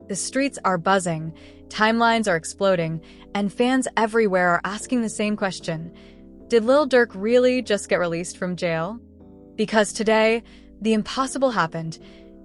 The streets are buzzing, timelines are exploding, and fans everywhere are asking the same question. Did Lil Durk really just get released from jail? Because today, the impossible happened.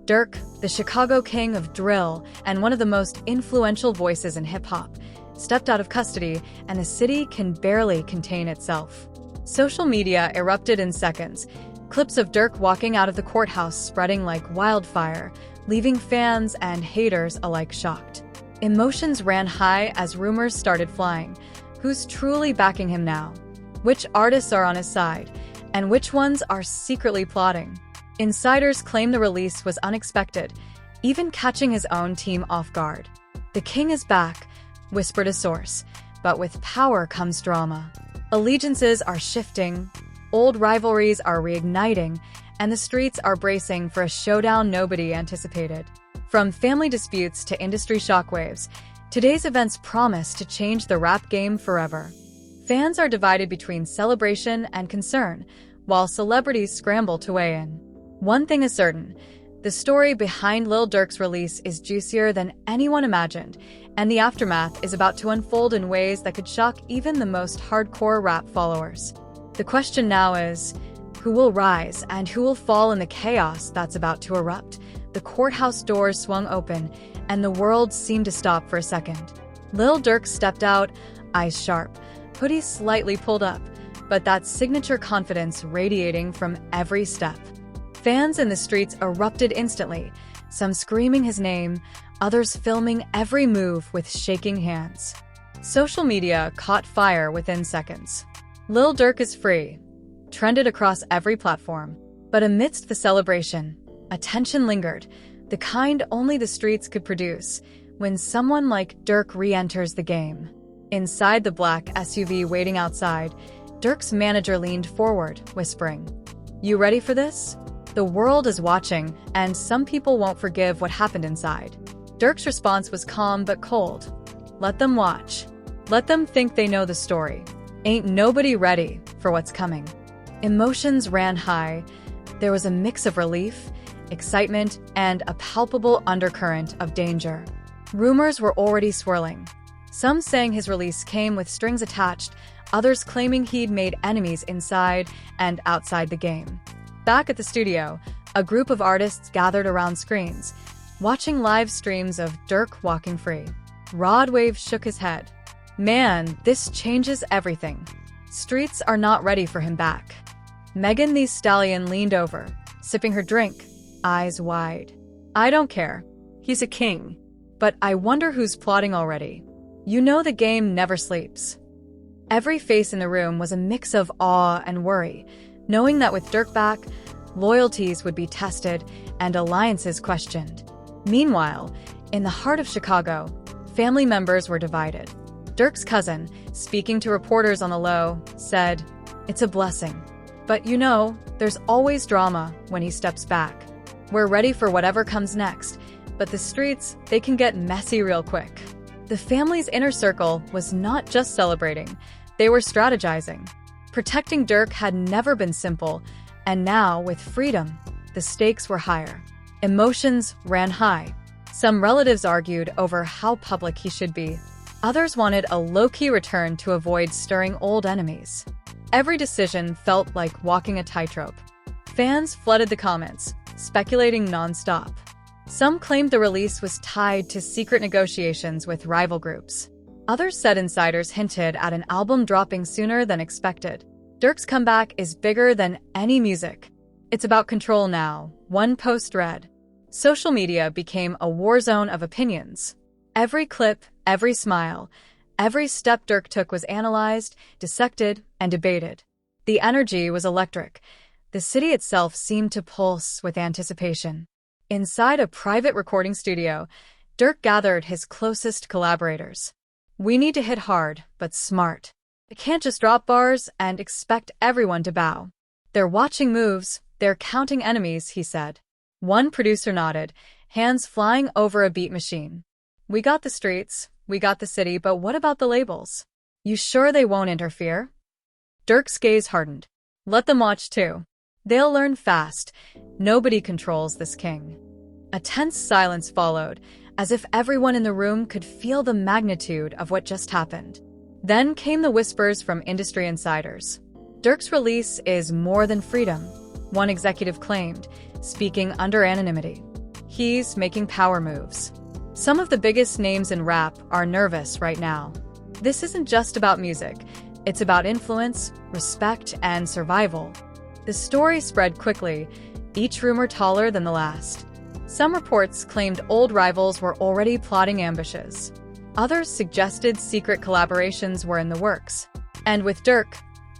Durk, the Chicago king of drill and one of the most influential voices in hip-hop, stepped out of custody, and the city can barely contain itself. Social media erupted in seconds, clips of Durk walking out of the courthouse spreading like wildfire, leaving fans and haters alike shocked. Emotions ran high as rumors started flying. Who's truly backing him now? Which artists are on his side? And which ones are secretly plotting? Insiders claim the release was unexpected, even catching his own team off guard. The king is back, whispered a source, but with power comes drama. Allegiances are shifting, old rivalries are reigniting, and the streets are bracing for a showdown nobody anticipated. From family disputes to industry shockwaves, today's events promise to change the rap game forever. Fans are divided between celebration and concern, while celebrities scramble to weigh in. One thing is certain, the story behind Lil Durk's release is juicier than anyone imagined, and the aftermath is about to unfold in ways that could shock even the most hardcore rap followers. The question now is, who will rise and who will fall in the chaos that's about to erupt? The courthouse doors swung open, and the world seemed to stop for a second. Lil Durk stepped out, eyes sharp, hoodie slightly pulled up, but that signature confidence radiating from every step. Fans in the streets erupted instantly, some screaming his name, others filming every move with shaking hands. Social media caught fire within seconds. Lil Durk is free, trended across every platform. But amidst the celebration, a tension lingered, the kind only the streets could produce, when someone like Durk re-enters the game. Inside the black SUV waiting outside, Durk's manager leaned forward, whispering, "You ready for this?" The world is watching, and some people won't forgive what happened inside. Durk's response was calm but cold. Let them watch. Let them think they know the story. Ain't nobody ready for what's coming. Emotions ran high. There was a mix of relief, excitement, and a palpable undercurrent of danger. Rumors were already swirling. Some saying his release came with strings attached, others claiming he'd made enemies inside and outside the game. Back at the studio, a group of artists gathered around screens, watching live streams of Durk walking free. Rod Wave shook his head. Man, this changes everything. Streets are not ready for him back. Megan Thee Stallion leaned over, sipping her drink, eyes wide. I don't care. He's a king. But I wonder who's plotting already. You know the game never sleeps. Every face in the room was a mix of awe and worry, knowing that with Durk back, loyalties would be tested and alliances questioned. Meanwhile, in the heart of Chicago, family members were divided. Durk's cousin, speaking to reporters on the low, said, "It's a blessing. But you know, there's always drama when he steps back. We're ready for whatever comes next, but the streets, they can get messy real quick." The family's inner circle was not just celebrating, they were strategizing. Protecting Durk had never been simple, and now, with freedom, the stakes were higher. Emotions ran high. Some relatives argued over how public he should be. Others wanted a low-key return to avoid stirring old enemies. Every decision felt like walking a tightrope. Fans flooded the comments, speculating nonstop. Some claimed the release was tied to secret negotiations with rival groups. Others said insiders hinted at an album dropping sooner than expected. Durk's comeback is bigger than any music. It's about control now, one post read. Social media became a war zone of opinions. Every clip, every smile, every step Durk took was analyzed, dissected, and debated. The energy was electric. The city itself seemed to pulse with anticipation. Inside a private recording studio, Durk gathered his closest collaborators. "We need to hit hard, but smart. I can't just drop bars and expect everyone to bow. They're watching moves, they're counting enemies," he said. One producer nodded, hands flying over a beat machine. "We got the streets, we got the city, but what about the labels? You sure they won't interfere?" Durk's gaze hardened. "Let them watch too. They'll learn fast. Nobody controls this king." A tense silence followed, as if everyone in the room could feel the magnitude of what just happened. Then came the whispers from industry insiders. Durk's release is more than freedom, one executive claimed, speaking under anonymity. He's making power moves. Some of the biggest names in rap are nervous right now. This isn't just about music. It's about influence, respect, and survival. The story spread quickly, each rumor taller than the last. Some reports claimed old rivals were already plotting ambushes. Others suggested secret collaborations were in the works. And with Durk,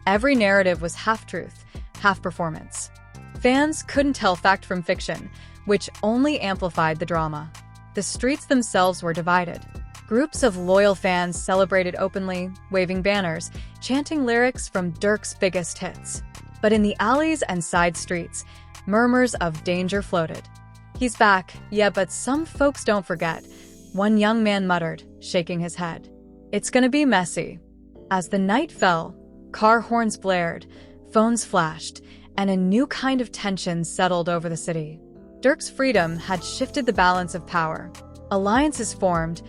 every narrative was half-truth, half-performance. Fans couldn't tell fact from fiction, which only amplified the drama. The streets themselves were divided. Groups of loyal fans celebrated openly, waving banners, chanting lyrics from Durk's biggest hits. But in the alleys and side streets, murmurs of danger floated. "He's back, yeah, but some folks don't forget," one young man muttered, shaking his head. "It's gonna be messy." As the night fell, car horns blared, phones flashed, and a new kind of tension settled over the city. Durk's freedom had shifted the balance of power. Alliances formed,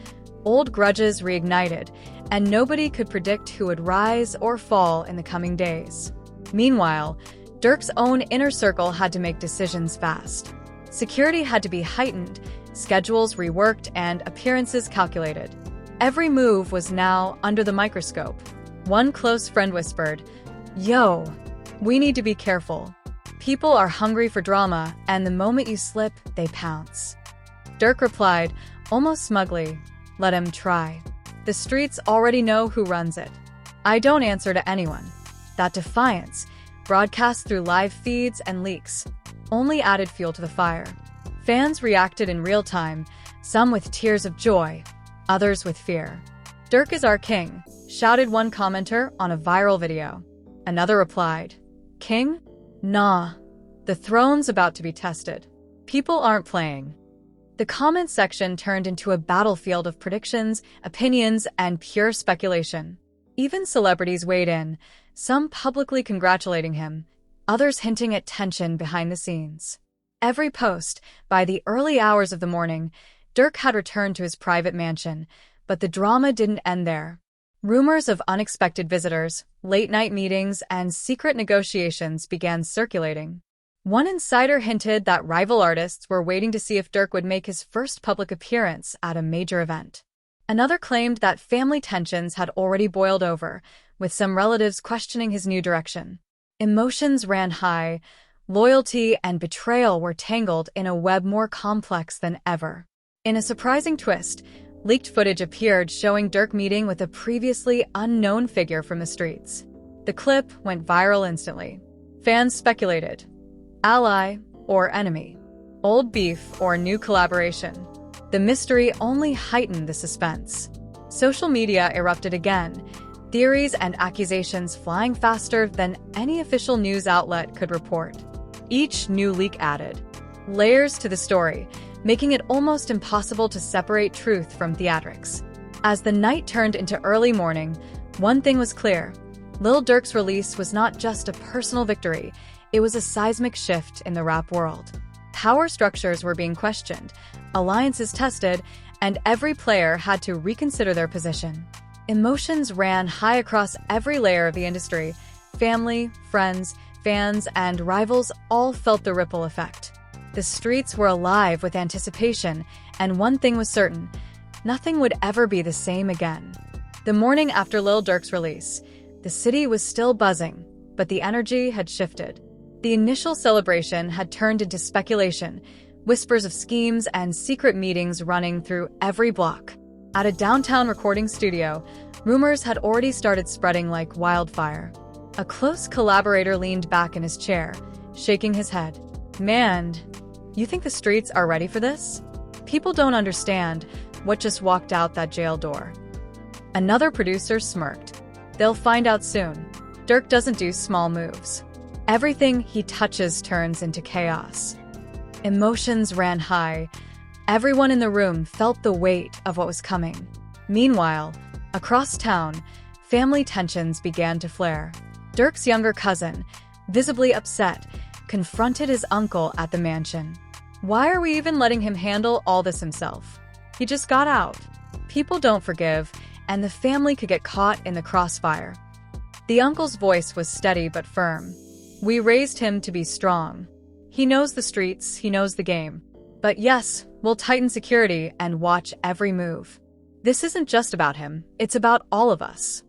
old grudges reignited, and nobody could predict who would rise or fall in the coming days. Meanwhile, Durk's own inner circle had to make decisions fast. Security had to be heightened, schedules reworked, and appearances calculated. Every move was now under the microscope. One close friend whispered, "Yo, we need to be careful. People are hungry for drama, and the moment you slip, they pounce." Durk replied, almost smugly, "Let him try. The streets already know who runs it. I don't answer to anyone." That defiance, broadcast through live feeds and leaks, only added fuel to the fire. Fans reacted in real time, some with tears of joy, others with fear. "Durk is our king," shouted one commenter on a viral video. Another replied, "King? Nah, the throne's about to be tested. People aren't playing." The comment section turned into a battlefield of predictions, opinions, and pure speculation. Even celebrities weighed in, some publicly congratulating him, others hinting at tension behind the scenes. Every post, by the early hours of the morning, Durk had returned to his private mansion, but the drama didn't end there. Rumors of unexpected visitors, late-night meetings, and secret negotiations began circulating. One insider hinted that rival artists were waiting to see if Durk would make his first public appearance at a major event. Another claimed that family tensions had already boiled over, with some relatives questioning his new direction. Emotions ran high, loyalty and betrayal were tangled in a web more complex than ever. In a surprising twist, leaked footage appeared showing Durk meeting with a previously unknown figure from the streets. The clip went viral instantly. Fans speculated: ally or enemy, old beef or new collaboration. The mystery only heightened the suspense. Social media erupted again, theories and accusations flying faster than any official news outlet could report. Each new leak added layers to the story, making it almost impossible to separate truth from theatrics. As the night turned into early morning, one thing was clear: Lil Durk's release was not just a personal victory, it was a seismic shift in the rap world. Power structures were being questioned, alliances tested, and every player had to reconsider their position. Emotions ran high across every layer of the industry. Family, friends, fans, and rivals all felt the ripple effect. The streets were alive with anticipation, and one thing was certain: nothing would ever be the same again. The morning after Lil Durk's release, the city was still buzzing, but the energy had shifted. The initial celebration had turned into speculation, whispers of schemes and secret meetings running through every block. At a downtown recording studio, rumors had already started spreading like wildfire. A close collaborator leaned back in his chair, shaking his head. "Man, you think the streets are ready for this? People don't understand what just walked out that jail door." Another producer smirked. "They'll find out soon. Durk doesn't do small moves. Everything he touches turns into chaos." Emotions ran high. Everyone in the room felt the weight of what was coming. Meanwhile, across town, family tensions began to flare. Durk's younger cousin, visibly upset, confronted his uncle at the mansion. "Why are we even letting him handle all this himself? He just got out. People don't forgive, and the family could get caught in the crossfire. The uncle's voice was steady but firm. We raised him to be strong. He knows the streets, he knows the game. But yes, we'll tighten security and watch every move. This isn't just about him, it's about all of us.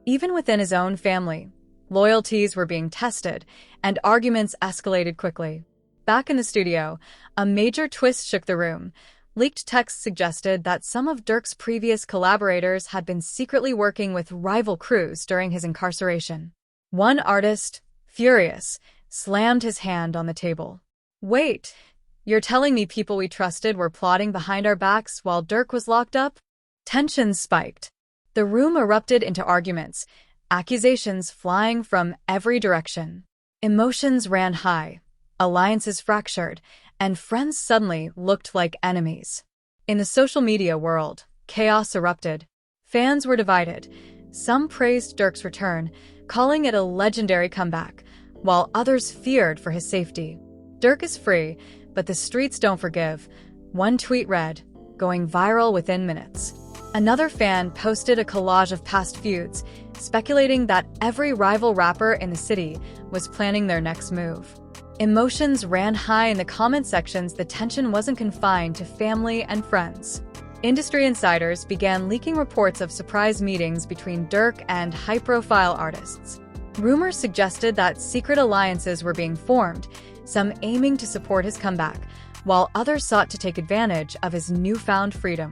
Even within his own family, loyalties were being tested, and arguments escalated quickly. Back in the studio, a major twist shook the room. Leaked texts suggested that some of Durk's previous collaborators had been secretly working with rival crews during his incarceration. One artist, furious, slammed his hand on the table. Wait, you're telling me people we trusted were plotting behind our backs while Durk was locked up? Tensions spiked. The room erupted into arguments, accusations flying from every direction. Emotions ran high, alliances fractured, and friends suddenly looked like enemies. In the social media world, chaos erupted. Fans were divided. Some praised Durk's return, calling it a legendary comeback, while others feared for his safety. Durk is free, but the streets don't forgive. One tweet read, going viral within minutes. Another fan posted a collage of past feuds, speculating that every rival rapper in the city was planning their next move. Emotions ran high in the comment sections. The tension wasn't confined to family and friends. Industry insiders began leaking reports of surprise meetings between Durk and high-profile artists. Rumors suggested that secret alliances were being formed, some aiming to support his comeback, while others sought to take advantage of his newfound freedom.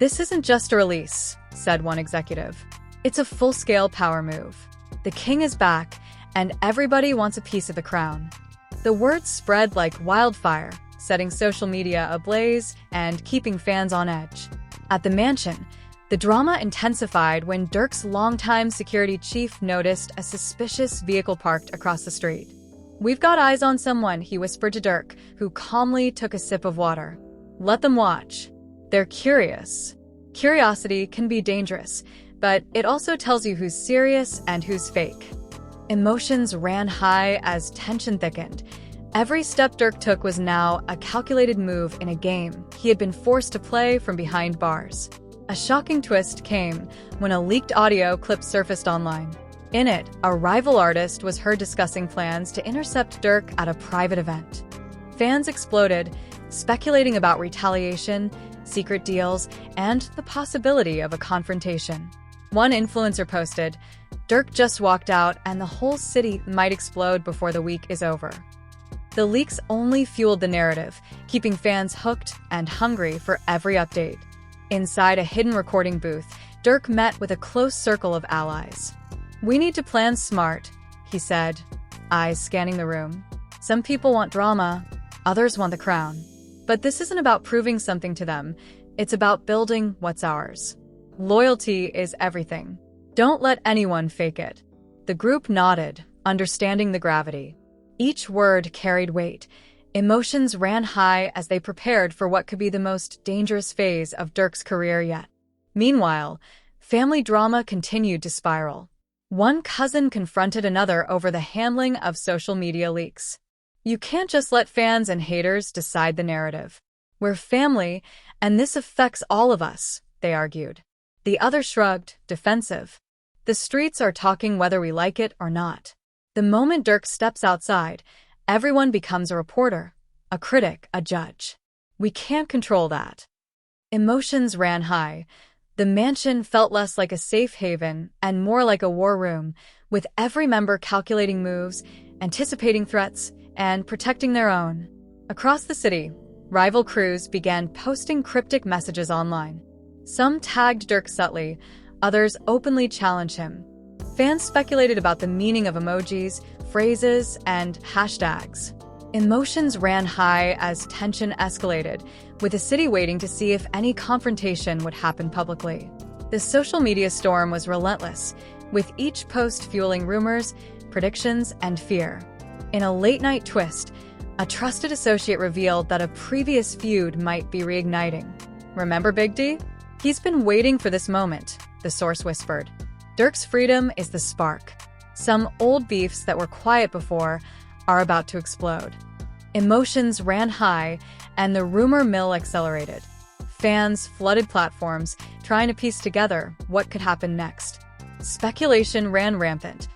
This isn't just a release, said one executive. It's a full-scale power move. The king is back, and everybody wants a piece of the crown. The word spread like wildfire, setting social media ablaze and keeping fans on edge. At the mansion, the drama intensified when Durk's longtime security chief noticed a suspicious vehicle parked across the street. "We've got eyes on someone," he whispered to Durk, who calmly took a sip of water. "Let them watch. They're curious." Curiosity can be dangerous, but it also tells you who's serious and who's fake. Emotions ran high as tension thickened. Every step Durk took was now a calculated move in a game he had been forced to play from behind bars. A shocking twist came when a leaked audio clip surfaced online. In it, a rival artist was heard discussing plans to intercept Durk at a private event. Fans exploded, speculating about retaliation, secret deals, and the possibility of a confrontation. One influencer posted, "Durk just walked out and the whole city might explode before the week is over." The leaks only fueled the narrative, keeping fans hooked and hungry for every update. Inside a hidden recording booth, Durk met with a close circle of allies. "We need to plan smart," he said, eyes scanning the room. "Some people want drama, others want the crown. But this isn't about proving something to them, it's about building what's ours. Loyalty is everything. Don't let anyone fake it." The group nodded, understanding the gravity. Each word carried weight. Emotions ran high as they prepared for what could be the most dangerous phase of Durk's career yet. Meanwhile, family drama continued to spiral. One cousin confronted another over the handling of social media leaks. "You can't just let fans and haters decide the narrative. We're family, and this affects all of us," they argued. The other shrugged, defensive. "The streets are talking whether we like it or not." The moment Durk steps outside, everyone becomes a reporter, a critic, a judge. We can't control that. Emotions ran high. The mansion felt less like a safe haven and more like a war room, with every member calculating moves, anticipating threats, and protecting their own. Across the city, rival crews began posting cryptic messages online. Some tagged Durk subtly, others openly challenged him. Fans speculated about the meaning of emojis, phrases, and hashtags. Emotions ran high as tension escalated, with the city waiting to see if any confrontation would happen publicly. The social media storm was relentless, with each post fueling rumors, predictions, and fear. In a late-night twist, a trusted associate revealed that a previous feud might be reigniting. "Remember Big D? He's been waiting for this moment," the source whispered. Durk's freedom is the spark. Some old beefs that were quiet before are about to explode. Emotions ran high, and the rumor mill accelerated. Fans flooded platforms, trying to piece together what could happen next. Speculation ran rampant.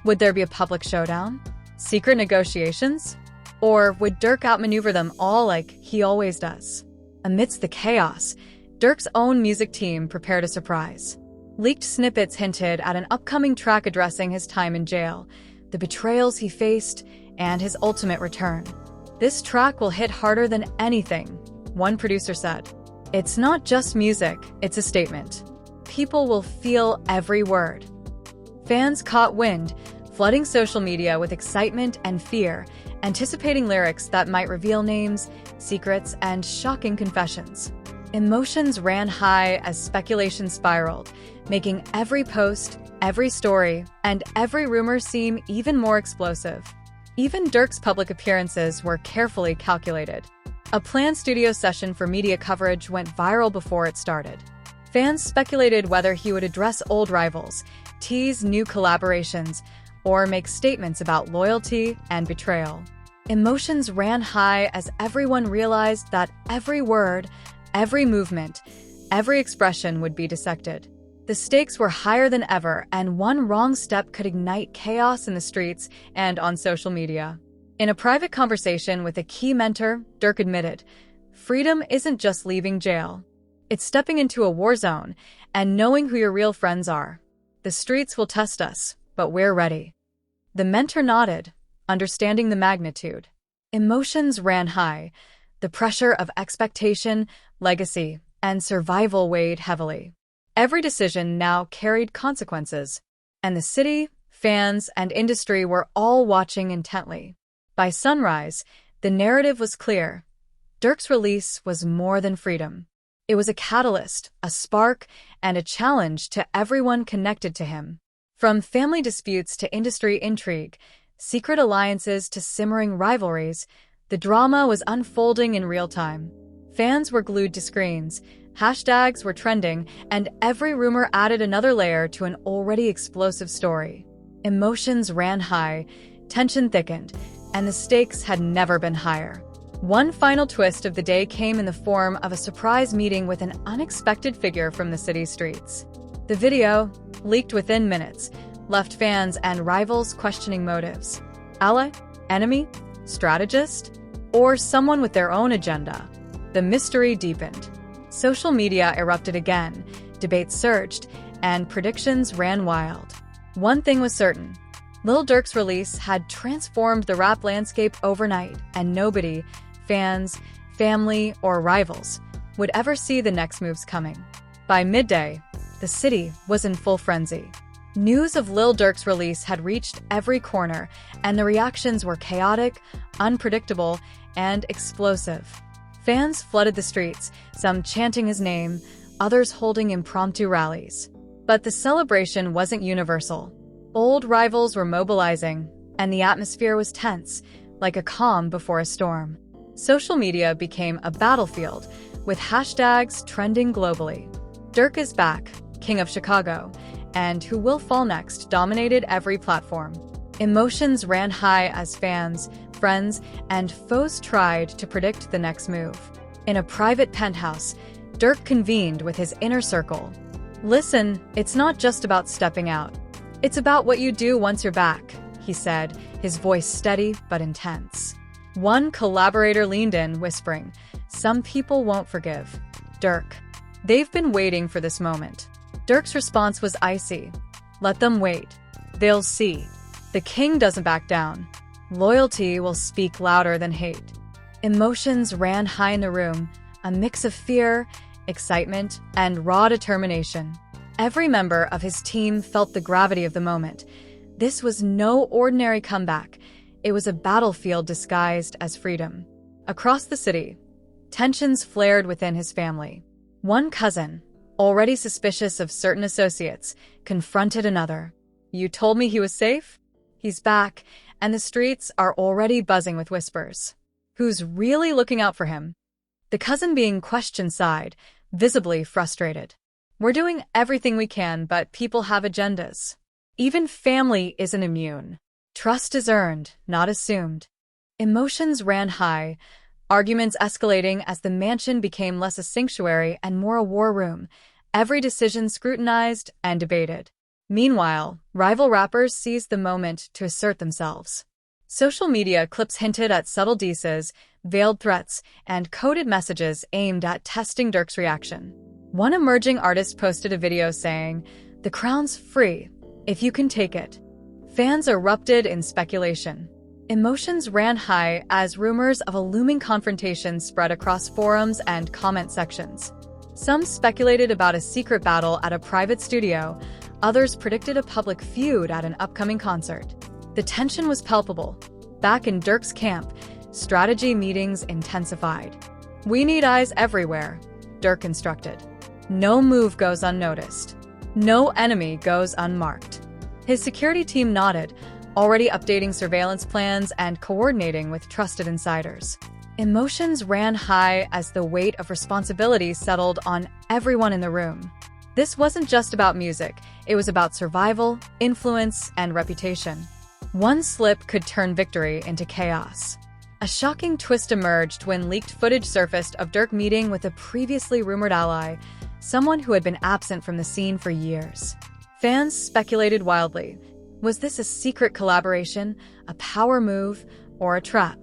Would there be a public showdown? Secret negotiations? Or would Durk outmaneuver them all like he always does? Amidst the chaos, Durk's own music team prepared a surprise. Leaked snippets hinted at an upcoming track addressing his time in jail, the betrayals he faced, and his ultimate return. "This track will hit harder than anything," one producer said. "It's not just music, it's a statement. People will feel every word." Fans caught wind, flooding social media with excitement and fear, anticipating lyrics that might reveal names, secrets, and shocking confessions. Emotions ran high as speculation spiraled, making every post, every story, and every rumor seem even more explosive. Even Durk's public appearances were carefully calculated. A planned studio session for media coverage went viral before it started. Fans speculated whether he would address old rivals, tease new collaborations, or make statements about loyalty and betrayal. Emotions ran high as everyone realized that every word, every movement, every expression would be dissected. The stakes were higher than ever, and one wrong step could ignite chaos in the streets and on social media. In a private conversation with a key mentor, Durk admitted, "Freedom isn't just leaving jail. It's stepping into a war zone and knowing who your real friends are. The streets will test us, but we're ready." The mentor nodded, understanding the magnitude. Emotions ran high. The pressure of expectation, legacy, and survival weighed heavily. Every decision now carried consequences, and the city, fans, and industry were all watching intently. By sunrise, the narrative was clear. Durk's release was more than freedom. It was a catalyst, a spark, and a challenge to everyone connected to him. From family disputes to industry intrigue, secret alliances to simmering rivalries, the drama was unfolding in real time. Fans were glued to screens, hashtags were trending, and every rumor added another layer to an already explosive story. Emotions ran high, tension thickened, and the stakes had never been higher. One final twist of the day came in the form of a surprise meeting with an unexpected figure from the city streets. The video, leaked within minutes, left fans and rivals questioning motives. Ally? Enemy? Strategist? Or someone with their own agenda? The mystery deepened. Social media erupted again, debates surged, and predictions ran wild. One thing was certain. Lil Durk's release had transformed the rap landscape overnight, and nobody, fans, family, or rivals, would ever see the next moves coming. By midday, the city was in full frenzy. News of Lil Durk's release had reached every corner, and the reactions were chaotic, unpredictable, and explosive. Fans flooded the streets, some chanting his name, others holding impromptu rallies. But the celebration wasn't universal. Old rivals were mobilizing, and the atmosphere was tense, like a calm before a storm. Social media became a battlefield, with hashtags trending globally. Durk is back, King of Chicago, and Who Will Fall Next dominated every platform. Emotions ran high as fans, friends, and foes tried to predict the next move. In a private penthouse, Durk convened with his inner circle. "Listen, it's not just about stepping out. It's about what you do once you're back," he said, his voice steady but intense. One collaborator leaned in, whispering, "Some people won't forgive Durk. They've been waiting for this moment." Durk's response was icy. "Let them wait. They'll see. The king doesn't back down. Loyalty will speak louder than hate." Emotions ran high in the room, a mix of fear, excitement, and raw determination. Every member of his team felt the gravity of the moment. This was no ordinary comeback. It was a battlefield disguised as freedom. Across the city, tensions flared within his family. One cousin, already suspicious of certain associates, confronted another. "You told me he was safe? He's back, and the streets are already buzzing with whispers. Who's really looking out for him?" The cousin being questioned sighed, visibly frustrated. "We're doing everything we can, but people have agendas. Even family isn't immune. Trust is earned, not assumed." Emotions ran high. arguments escalating as the mansion became less a sanctuary and more a war room, every decision scrutinized and debated. Meanwhile, rival rappers seized the moment to assert themselves. Social media clips hinted at subtle disses, veiled threats, and coded messages aimed at testing Durk's reaction. One emerging artist posted a video saying, "The crown's free, if you can take it." Fans erupted in speculation. Emotions ran high as rumors of a looming confrontation spread across forums and comment sections. Some speculated about a secret battle at a private studio, others predicted a public feud at an upcoming concert. The tension was palpable. Back in Durk's camp, strategy meetings intensified. "We need eyes everywhere," Durk instructed. "No move goes unnoticed. No enemy goes unmarked." His security team nodded, already updating surveillance plans and coordinating with trusted insiders. Emotions ran high as the weight of responsibility settled on everyone in the room. This wasn't just about music, it was about survival, influence, and reputation. One slip could turn victory into chaos. A shocking twist emerged when leaked footage surfaced of Durk meeting with a previously rumored ally, someone who had been absent from the scene for years. Fans speculated wildly. Was this a secret collaboration, a power move, or a trap?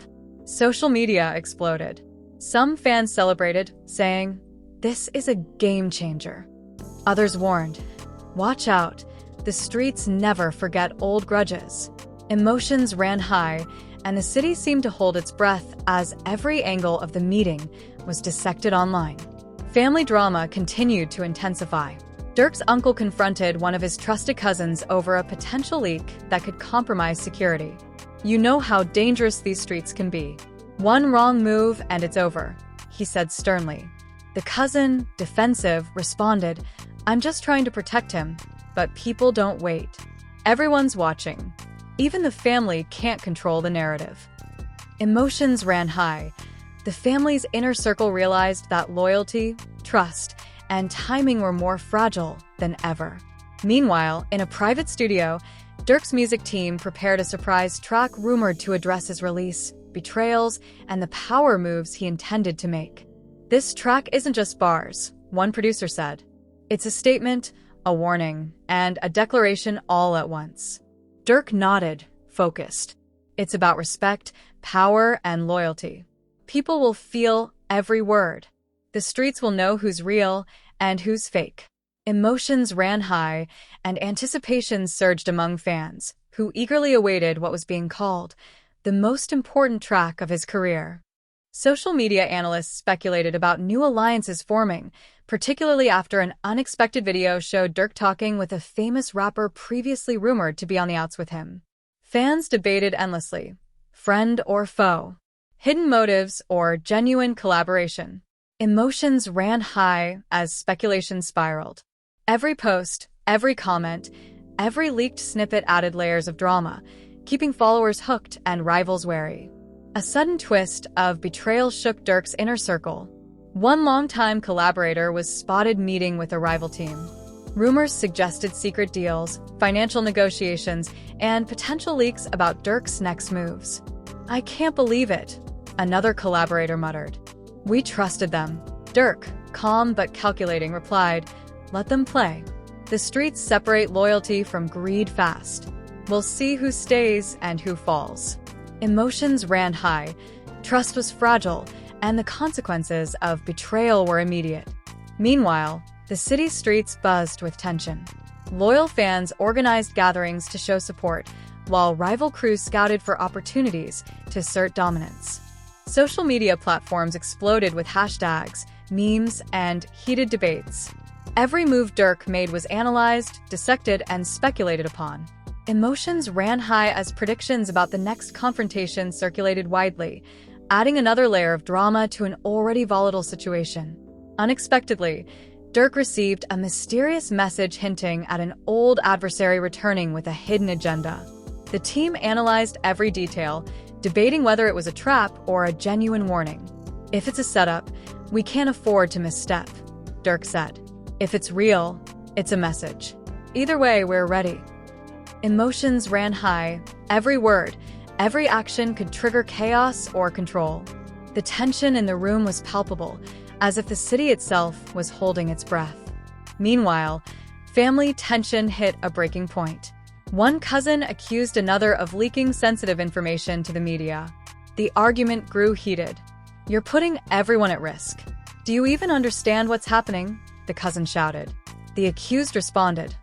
Social media exploded. Some fans celebrated, saying, "This is a game changer." Others warned, "Watch out, the streets never forget old grudges." Emotions ran high, and the city seemed to hold its breath as every angle of the meeting was dissected online. Family drama continued to intensify. Durk's uncle confronted one of his trusted cousins over a potential leak that could compromise security. "You know how dangerous these streets can be. One wrong move and it's over," he said sternly. The cousin, defensive, responded, "I'm just trying to protect him, but people don't wait. Everyone's watching. Even the family can't control the narrative." Emotions ran high. The family's inner circle realized that loyalty, trust, and timing were more fragile than ever. Meanwhile, in a private studio, Durk's music team prepared a surprise track rumored to address his release, betrayals, and the power moves he intended to make. "This track isn't just bars," one producer said. "It's a statement, a warning, and a declaration all at once." Durk nodded, focused. "It's about respect, power, and loyalty. People will feel every word. The streets will know who's real and who's fake." Emotions ran high, and anticipation surged among fans, who eagerly awaited what was being called the most important track of his career. Social media analysts speculated about new alliances forming, particularly after an unexpected video showed Durk talking with a famous rapper previously rumored to be on the outs with him. Fans debated endlessly: friend or foe? Hidden motives or genuine collaboration? Emotions ran high as speculation spiraled. Every post, every comment, every leaked snippet added layers of drama, keeping followers hooked and rivals wary. A sudden twist of betrayal shook Durk's inner circle. One longtime collaborator was spotted meeting with a rival team. Rumors suggested secret deals, financial negotiations, and potential leaks about Durk's next moves. "I can't believe it," another collaborator muttered. "We trusted them." Durk, calm but calculating, replied, "Let them play. The streets separate loyalty from greed fast. We'll see who stays and who falls." Emotions ran high, trust was fragile, and the consequences of betrayal were immediate. Meanwhile, the city's streets buzzed with tension. Loyal fans organized gatherings to show support, while rival crews scouted for opportunities to assert dominance. Social media platforms exploded with hashtags, memes, and heated debates. Every move Durk made was analyzed, dissected, and speculated upon. Emotions ran high as predictions about the next confrontation circulated widely, adding another layer of drama to an already volatile situation. Unexpectedly, Durk received a mysterious message hinting at an old adversary returning with a hidden agenda. The team analyzed every detail, debating whether it was a trap or a genuine warning. "If it's a setup, we can't afford to misstep," Durk said. "If it's real, it's a message. Either way, we're ready." Emotions ran high. Every word, every action could trigger chaos or control. The tension in the room was palpable, as if the city itself was holding its breath. Meanwhile, family tension hit a breaking point. One cousin accused another of leaking sensitive information to the media. The argument grew heated. "You're putting everyone at risk. Do you even understand what's happening?" the cousin shouted. The accused responded,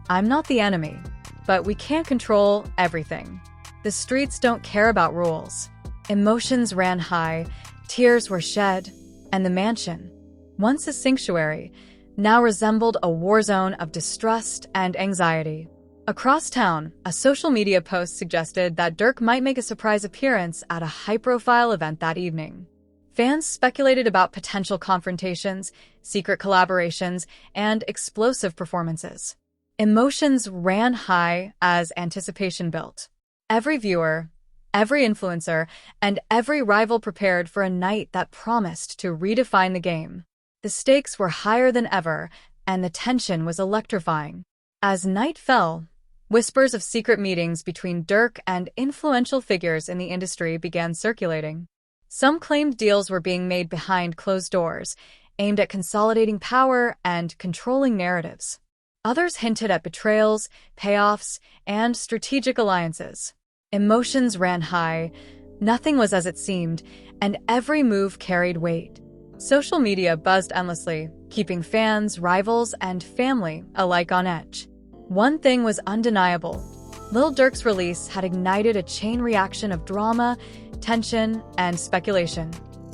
"I'm not the enemy, but we can't control everything. The streets don't care about rules." Emotions ran high, tears were shed, and the mansion, once a sanctuary, now resembled a war zone of distrust and anxiety. Across town, a social media post suggested that Durk might make a surprise appearance at a high-profile event that evening. Fans speculated about potential confrontations, secret collaborations, and explosive performances. Emotions ran high as anticipation built. Every viewer, every influencer, and every rival prepared for a night that promised to redefine the game. The stakes were higher than ever, and the tension was electrifying. As night fell, whispers of secret meetings between Durk and influential figures in the industry began circulating. Some claimed deals were being made behind closed doors, aimed at consolidating power and controlling narratives. Others hinted at betrayals, payoffs, and strategic alliances. Emotions ran high, nothing was as it seemed, and every move carried weight. Social media buzzed endlessly, keeping fans, rivals, and family alike on edge. One thing was undeniable. Lil Durk's release had ignited a chain reaction of drama, tension, and speculation.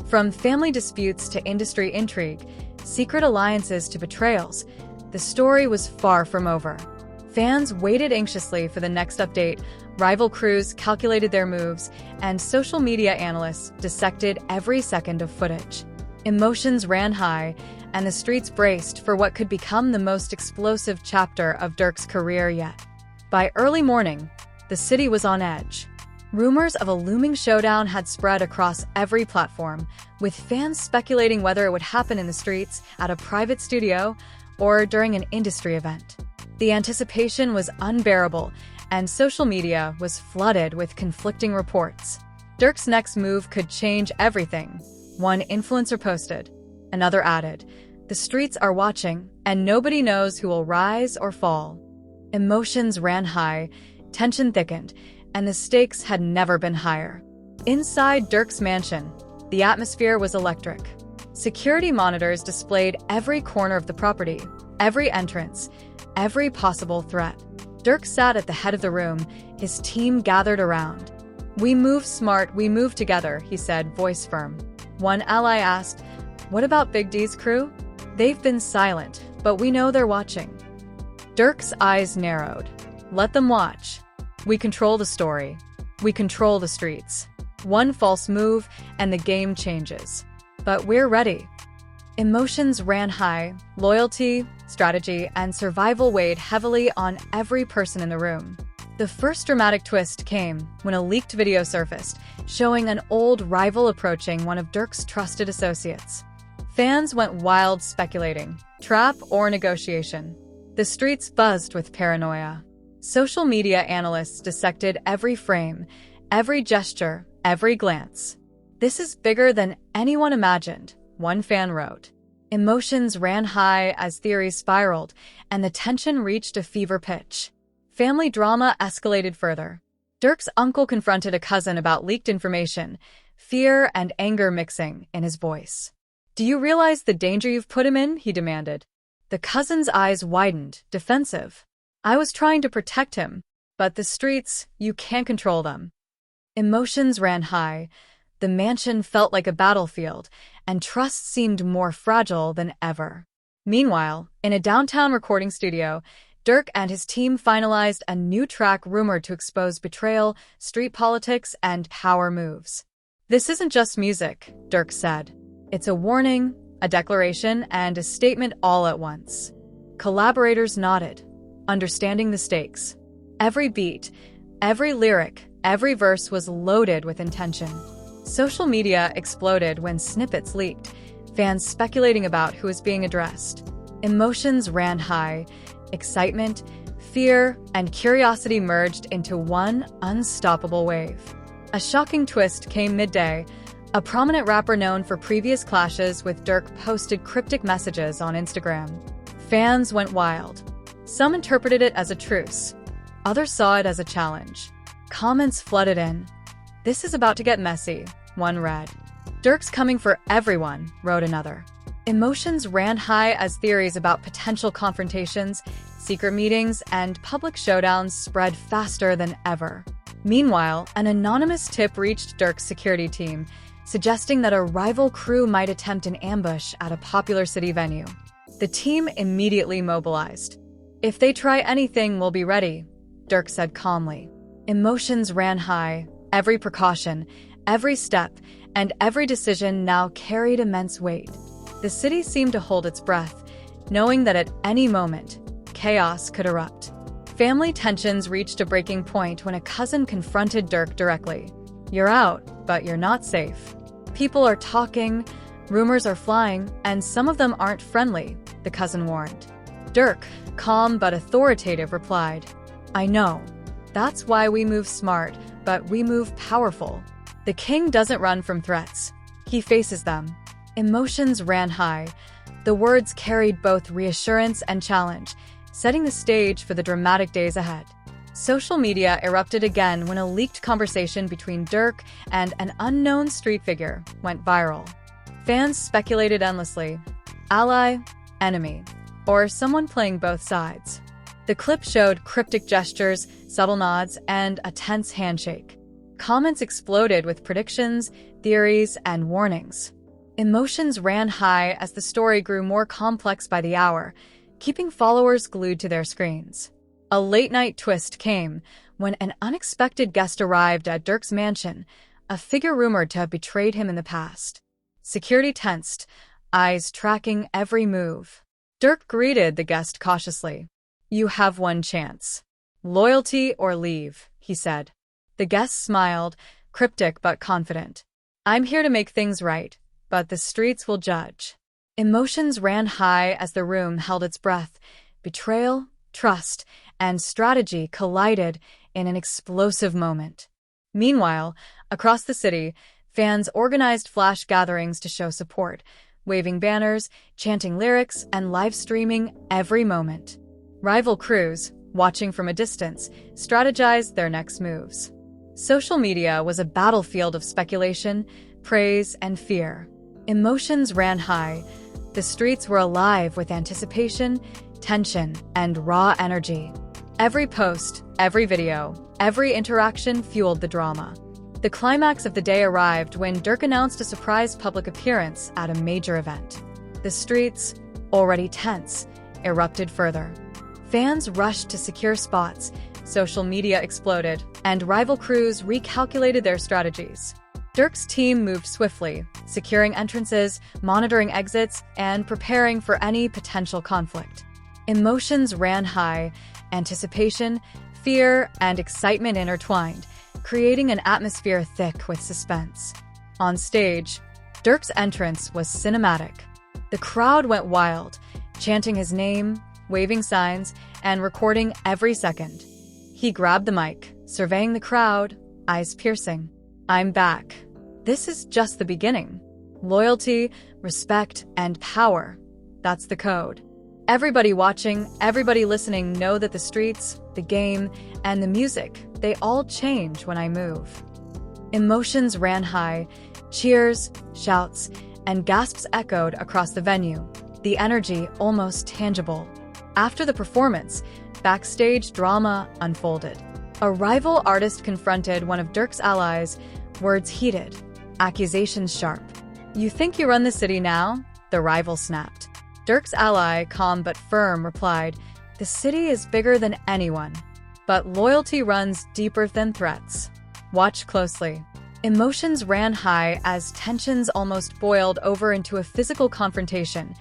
From family disputes to industry intrigue, secret alliances to betrayals, the story was far from over. Fans waited anxiously for the next update, rival crews calculated their moves, and social media analysts dissected every second of footage. Emotions ran high, and the streets braced for what could become the most explosive chapter of Durk's career yet. By early morning, the city was on edge. Rumors of a looming showdown had spread across every platform, with fans speculating whether it would happen in the streets, at a private studio, or during an industry event. The anticipation was unbearable, and social media was flooded with conflicting reports. Durk's next move could change everything, one influencer posted. Another added, "The streets are watching, and nobody knows who will rise or fall." Emotions ran high, tension thickened, and the stakes had never been higher. Inside Durk's mansion, the atmosphere was electric. Security monitors displayed every corner of the property, every entrance, every possible threat. Durk sat at the head of the room, his team gathered around. "We move smart, we move together," he said, voice firm. One ally asked, "What about Big D's crew?" "They've been silent, but we know they're watching." Durk's eyes narrowed. "Let them watch. We control the story. We control the streets. One false move, and the game changes. But we're ready." Emotions ran high, loyalty, strategy, and survival weighed heavily on every person in the room. The first dramatic twist came when a leaked video surfaced, showing an old rival approaching one of Durk's trusted associates. Fans went wild speculating, trap or negotiation. The streets buzzed with paranoia. Social media analysts dissected every frame, every gesture, every glance. "This is bigger than anyone imagined," one fan wrote. Emotions ran high as theories spiraled, and the tension reached a fever pitch. Family drama escalated further. Durk's uncle confronted a cousin about leaked information, fear and anger mixing in his voice. "Do you realize the danger you've put him in?" he demanded. The cousin's eyes widened, defensive. "I was trying to protect him, but the streets, you can't control them." Emotions ran high. The mansion felt like a battlefield, and trust seemed more fragile than ever. Meanwhile, in a downtown recording studio, Durk and his team finalized a new track rumored to expose betrayal, street politics, and power moves. "This isn't just music," Durk said. "It's a warning, a declaration, and a statement all at once." Collaborators nodded, understanding the stakes. Every beat, every lyric, every verse was loaded with intention. Social media exploded when snippets leaked, fans speculating about who was being addressed. Emotions ran high. Excitement, fear, and curiosity merged into one unstoppable wave. A shocking twist came midday. A prominent rapper known for previous clashes with Durk posted cryptic messages on Instagram. Fans went wild. Some interpreted it as a truce. Others saw it as a challenge. Comments flooded in. "This is about to get messy," one read. "Durk's coming for everyone," wrote another. Emotions ran high as theories about potential confrontations, secret meetings, and public showdowns spread faster than ever. Meanwhile, an anonymous tip reached Durk's security team, suggesting that a rival crew might attempt an ambush at a popular city venue. The team immediately mobilized. "If they try anything, we'll be ready," Durk said calmly. Emotions ran high. Every precaution, every step, and every decision now carried immense weight. The city seemed to hold its breath, knowing that at any moment, chaos could erupt. Family tensions reached a breaking point when a cousin confronted Durk directly. "You're out, but you're not safe. People are talking, rumors are flying, and some of them aren't friendly," the cousin warned. Durk, calm but authoritative, replied, "I know. That's why we move smart, but we move powerful. The king doesn't run from threats. He faces them." Emotions ran high. The words carried both reassurance and challenge, setting the stage for the dramatic days ahead. Social media erupted again when a leaked conversation between Durk and an unknown street figure went viral. Fans speculated endlessly: ally, enemy, or someone playing both sides. The clip showed cryptic gestures, subtle nods, and a tense handshake. Comments exploded with predictions, theories, and warnings. Emotions ran high as the story grew more complex by the hour, keeping followers glued to their screens. A late-night twist came when an unexpected guest arrived at Durk's mansion, a figure rumored to have betrayed him in the past. Security tensed, eyes tracking every move. Durk greeted the guest cautiously. "You have one chance. Loyalty or leave," he said. The guest smiled, cryptic but confident. "I'm here to make things right, but the streets will judge." Emotions ran high as the room held its breath. Betrayal, trust, and strategy collided in an explosive moment. Meanwhile, across the city, fans organized flash gatherings to show support, waving banners, chanting lyrics, and live streaming every moment. Rival crews, watching from a distance, strategized their next moves. Social media was a battlefield of speculation, praise, and fear. Emotions ran high. The streets were alive with anticipation, tension, and raw energy. Every post, every video, every interaction fueled the drama. The climax of the day arrived when Durk announced a surprise public appearance at a major event. The streets, already tense, erupted further. Fans rushed to secure spots, social media exploded, and rival crews recalculated their strategies. Durk's team moved swiftly, securing entrances, monitoring exits, and preparing for any potential conflict. Emotions ran high, anticipation, fear, and excitement intertwined, creating an atmosphere thick with suspense. On stage, Durk's entrance was cinematic. The crowd went wild, chanting his name, waving signs, and recording every second. He grabbed the mic, surveying the crowd, eyes piercing. "I'm back. This is just the beginning. Loyalty, respect, and power. That's the code. Everybody watching, everybody listening know that the streets, the game, and the music, they all change when I move." Emotions ran high. Cheers, shouts, and gasps echoed across the venue, the energy almost tangible. After the performance, backstage drama unfolded. A rival artist confronted one of Durk's allies, words heated, accusations sharp. "You think you run the city now?" the rival snapped. Durk's ally, calm but firm, replied, "The city is bigger than anyone, but loyalty runs deeper than threats. Watch closely." Emotions ran high as tensions almost boiled over into a physical confrontation,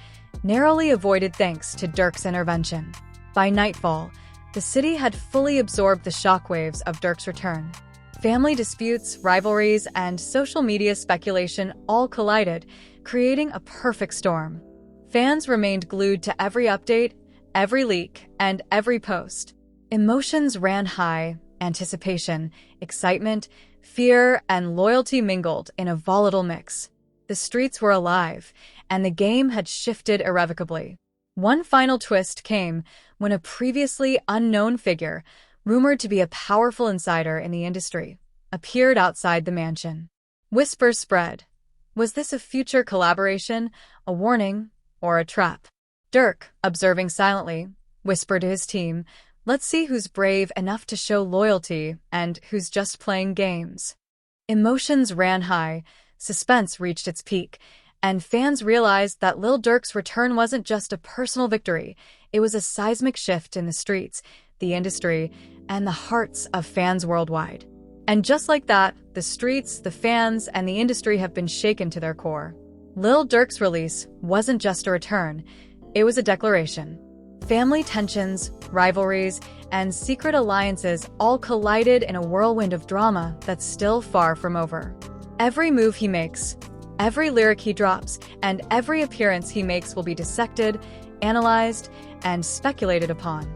narrowly avoided thanks to Durk's intervention. By nightfall, the city had fully absorbed the shockwaves of Durk's return. Family disputes, rivalries, and social media speculation all collided, creating a perfect storm. Fans remained glued to every update, every leak, and every post. Emotions ran high, anticipation, excitement, Fear and loyalty mingled in a volatile mix. The streets were alive, and the game had shifted irrevocably. One final twist came when a previously unknown figure, rumored to be a powerful insider in the industry, appeared outside the mansion. Whispers spread. Was this a future collaboration, a warning, or a trap? Durk, observing silently, whispered to his team, "Let's see who's brave enough to show loyalty and who's just playing games." Emotions ran high, suspense reached its peak, and fans realized that Lil Durk's return wasn't just a personal victory, it was a seismic shift in the streets, the industry, and the hearts of fans worldwide. And just like that, the streets, the fans, and the industry have been shaken to their core. Lil Durk's release wasn't just a return, it was a declaration. Family tensions, rivalries, and secret alliances all collided in a whirlwind of drama that's still far from over. Every move he makes, every lyric he drops, and every appearance he makes will be dissected, analyzed, and speculated upon.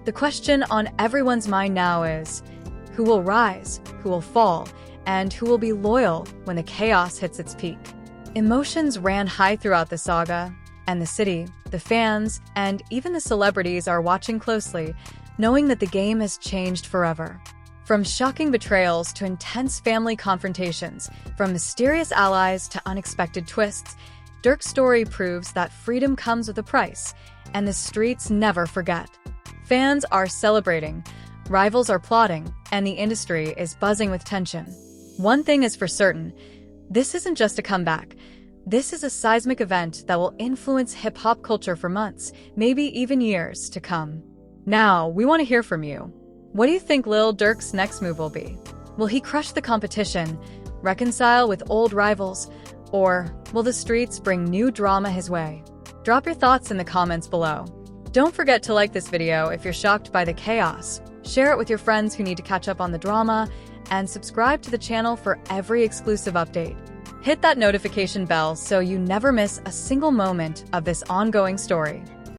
The question on everyone's mind now is, who will rise, who will fall, and who will be loyal when the chaos hits its peak? Emotions ran high throughout the saga, and the city, the fans, and even the celebrities are watching closely, knowing that the game has changed forever. From shocking betrayals to intense family confrontations, from mysterious allies to unexpected twists, Durk's story proves that freedom comes with a price, and the streets never forget. Fans are celebrating, rivals are plotting, and the industry is buzzing with tension. One thing is for certain, this isn't just a comeback. This is a seismic event that will influence hip-hop culture for months, maybe even years to come. Now, we want to hear from you. What do you think Lil Durk's next move will be? Will he crush the competition, reconcile with old rivals, or will the streets bring new drama his way? Drop your thoughts in the comments below. Don't forget to like this video if you're shocked by the chaos, share it with your friends who need to catch up on the drama, and subscribe to the channel for every exclusive update. Hit that notification bell so you never miss a single moment of this ongoing story.